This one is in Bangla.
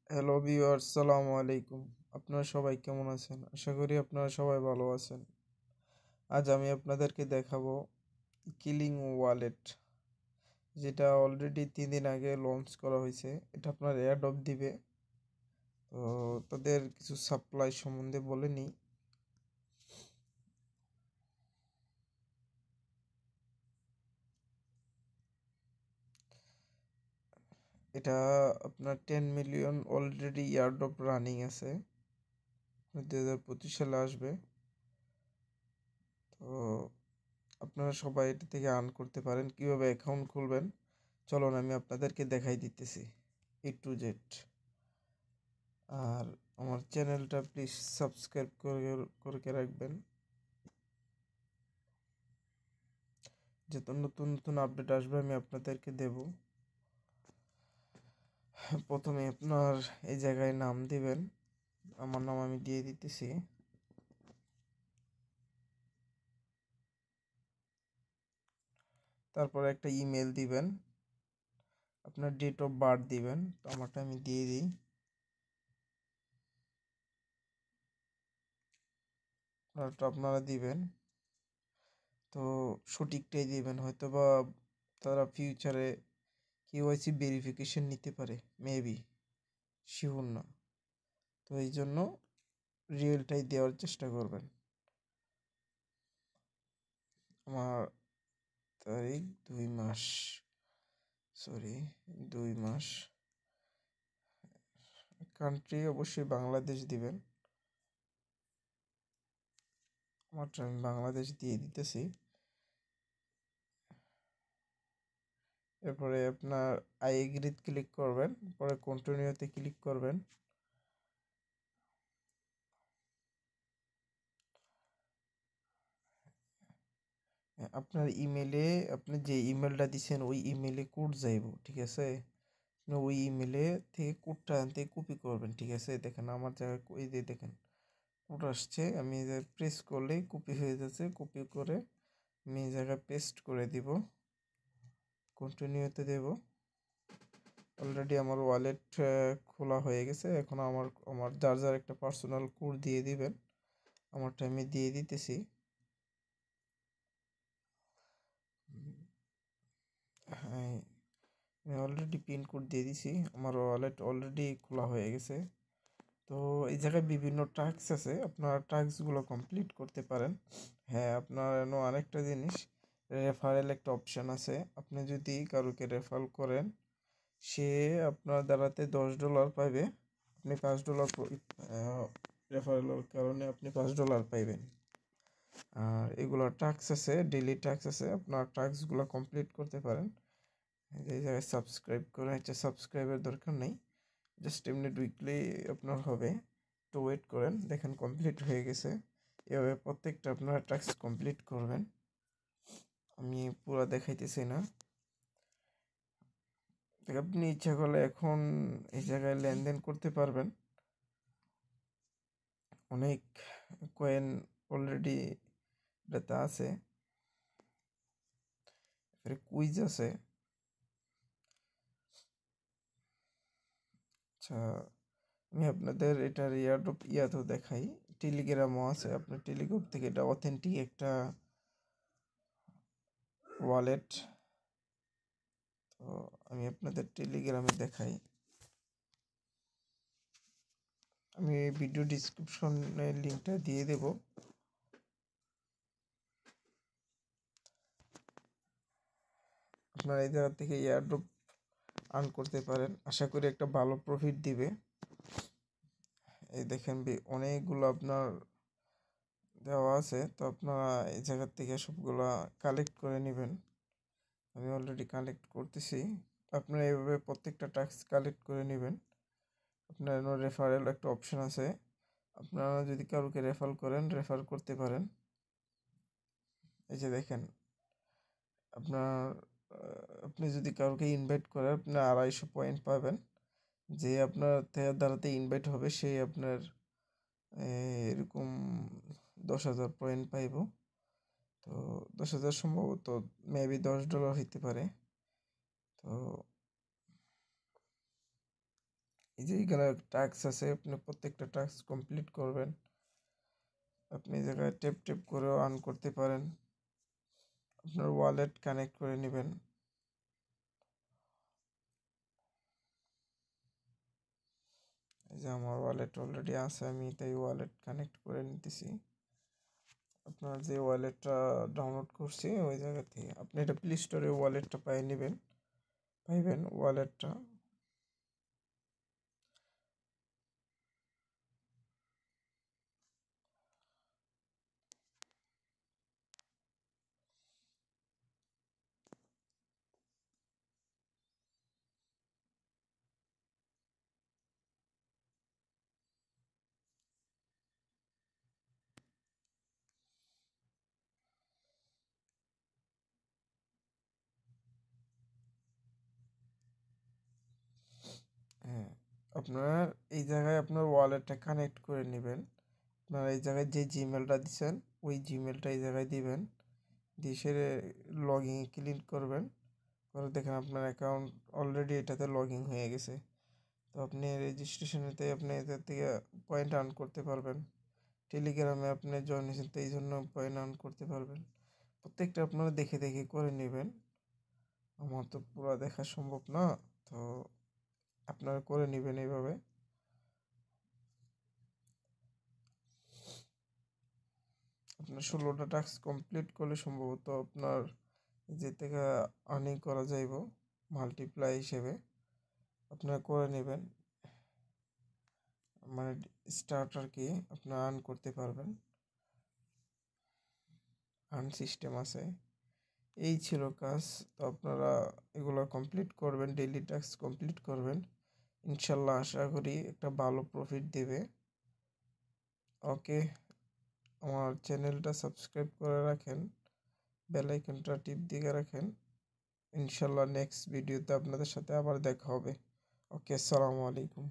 হ্যালো ভিউয়ার্স, আসসালামু আলাইকুম। আপনারা সবাই কেমন আছেন? আশা করি আপনারা সবাই ভালো আছেন। আজ আমি আপনাদেরকে দেখাবো কিলিং ওয়ালেট, যেটা অলরেডি 3 দিন আগে লঞ্চ করা হয়েছে। এটা আপনার এয়ারড্রপ দিবে। তো তাদের কিছু সাপ্লাই সম্বন্ধে বলে নিই। এটা আপনার 10 মিলিয়ন অলরেডি এয়ারড্রপ রানিং আছে, 2025 সালে আসবে। তো আপনারা সবাই এটা থেকে আর্ন করতে পারেন। কিভাবে অ্যাকাউন্ট খুলবেন চলুন আমি আপনাদেরকে দেখাই দিতেছি A to Z। আর আমার চ্যানেলটা প্লিজ সাবস্ক্রাইব করে রাখবেন, যত নতুন নতুন আপডেট আসবে আমি আপনাদেরকে দেব। প্রথমে আপনার এই জায়গায় নাম দিবেন, আমার নাম আমি দিয়ে দিতেছি। তারপরে একটা ইমেল দিবেন, আপনার ডেট অফ বার্থ দিবেন। তো আমারটা আমি দিয়ে দিই। আপনারা দিবেন, তো সঠিকটাই দিবেন। হয়তো বা তারা ফিউচারে কেওয়াইসি ভেরিফিকেশন নিতে পারে, মেবি, শিওর না। তো এই জন্য রিয়েলটাই দেওয়ার চেষ্টা করবেন। আমার তারিখ 2 মাস, সরি 2 মাস। কান্ট্রি অবশ্যই বাংলাদেশ দিবেন। আমারটা আমি বাংলাদেশ দিয়ে দিতেছি। এরপরে আপনার আই এগ্রিতে ক্লিক করবেন, পরে কন্টিনিউতে ক্লিক করবেন। আপনার ইমেলে আপনি যে ইমেলটা দিচ্ছেন ওই ইমেলে কোড যাইব, ঠিক আছে? আপনি ওই ইমেলে থেকে কোডটা আনতে কপি করবেন, ঠিক আছে? দেখেন আমার জায়গায় এই যে দেখেন কোড আসছে, আমি প্রেস করলেই কপি হয়ে যাচ্ছে। কপি করে আমি এই জায়গায় পেস্ট করে দিব, কন্টিনিউতে দেব। অলরেডি আমার ওয়ালেট খোলা হয়ে গেছে। এখন আমার যার যার একটা পার্সোনাল কোড দিয়ে দিবেন। আমারটা আমি দিয়ে দিতেছি। হ্যাঁ, আমি অলরেডি পিন কোড দিয়ে দিছি। আমার ওয়ালেট অলরেডি খোলা হয়ে গেছে। তো এই জায়গায় বিভিন্ন টাস্ক আছে, আপনার টাস্কগুলো কমপ্লিট করতে পারেন। হ্যাঁ, আপনার আরেকটা জিনিস, রেফারেল একটা অপশান আছে। আপনি যদি কারোকে রেফার করেন, সে আপনার দ্বারাতে $10 পাইবে। আপনি $5 রেফারেলের কারণে আপনি $5 পাইবেন। আর এগুলো টাস্ক আছে, ডেইলি টাস্ক আছে, আপনার টাস্কগুলো কমপ্লিট করতে পারেন। এই জায়গায় সাবস্ক্রাইব করে সাবস্ক্রাইবের দরকার নেই, জাস্ট এমনি উইকলি আপনার হবে। তো ওয়েট করেন, দেখেন কমপ্লিট হয়ে গেছে। এভাবে প্রত্যেকটা আপনারা টাস্ক কমপ্লিট করবেন। আমি পুরো দেখাইতেছি না। আপনি ইচ্ছা করলে এখন এই জায়গায় লেনদেন করতে পারবেন। অনেক কয়েন অলরেডি এটাতে আছে, কুইজ আছে। আচ্ছা, আমি আপনাদের এটার ইয়াতো দেখাই। টেলিগ্রামও আছে, আপনার টেলিগ্রাম থেকে এটা অথেন্টিক একটা ওয়ালেট। তো আমি আপনাদের টেলিগ্রামে দেখাই। আমি ভিডিও ডিসক্রিপশনে লিঙ্কটা দিয়ে দেব। আপনারা এই জায়গা থেকে এয়ারড্রপ আর্ন করতে পারেন। আশা করি একটা ভালো প্রফিট দিবে। এই দেখেন অনেকগুলো আপনার দেওয়া আছে। তো আপনারা এই জায়গা থেকে সবগুলা কালেক্ট করে নেবেন। আমি অলরেডি কালেক্ট করতেছি। আপনারা এইভাবে প্রত্যেকটা টাস্ক কালেক্ট করে নেবেন। আপনার রেফারেল একটা অপশন আছে, আপনারা যদি কাউকে রেফার করেন, রেফার করতে পারেন। এই যে দেখেন, আপনার আপনি যদি কাউকে ইনভাইট করেন, আপনি 250 পয়েন্ট পাবেন। যে আপনার দ্বারাতে ইনভাইট হবে সেই আপনার এরকম 10,000 পয়েন্ট পাইব। তো 10,000 সম্ভবত মেবি $10 হইতে পারে। তো এই যে এখানে টাস্ক আছে, আপনি প্রত্যেকটা টাস্ক কমপ্লিট করবেন। আপনি এই জায়গায় টেপ টেপ করেও আর্ন করতে পারেন। আপনার ওয়ালেট কানেক্ট করে নেবেন। এই যে আমার ওয়ালেট অলরেডি আছে, আমি তাই ওয়ালেট কানেক্ট করে নিতেছি। আপনার যে ওয়ালেটটা ডাউনলোড করছি ওই জায়গা থেকে আপনি এটা প্লে স্টোরে ওয়ালেটটা পাইবেন ওয়ালেটটা। হ্যাঁ, আপনার এই জায়গায় আপনার ওয়ালেটটা কানেক্ট করে নেবেন। আপনার এই জায়গায় যে জিমেলটা দিচ্ছেন ওই জিমেলটা এই জায়গায় দিবেন, দিয়ে সেরে লগ ইন ক্লিক করবেন। করে দেখেন আপনার অ্যাকাউন্ট অলরেডি এটাতে লগ ইন হয়ে গেছে। তো আপনি রেজিস্ট্রেশনেতে আপনি এদের থেকে পয়েন্ট আর্ন করতে পারবেন। টেলিগ্রামে আপনি জয়েন হয়েছেন তো এই জন্য পয়েন্ট আর্ন করতে পারবেন। প্রত্যেকটা আপনারা দেখে দেখে করে নেবেন। আমার তো পুরো দেখা সম্ভব না, তো আপনারা করে নেবেন এইভাবে। আপনার 16টা টাস্ক কমপ্লিট করলে সম্ভবত আপনার যে থেকে আর্নিং করা যাইব মাল্টিপ্লাই হিসেবে। আপনারা করে নেবেন, মানে স্টার্টার কি আপনারা আর্ন করতে পারবেন। আর্ন সিস্টেম আছে। এই ছিল কাজ। তো আপনারা এগুলো কমপ্লিট করবেন, ডেইলি টাস্ক কমপ্লিট করবেন। ইনশাল্লাহ আশা করি একটা ভালো প্রফিট দেবে। ওকে, আমার চ্যানেলটা সাবস্ক্রাইব করে রাখেন, বেল আইকনটা টিপ দিয়ে রাখেন। ইনশাল্লাহ নেক্সট ভিডিওতে আপনাদের সাথে আবার দেখা হবে। ওকে, আসসালামু আলাইকুম।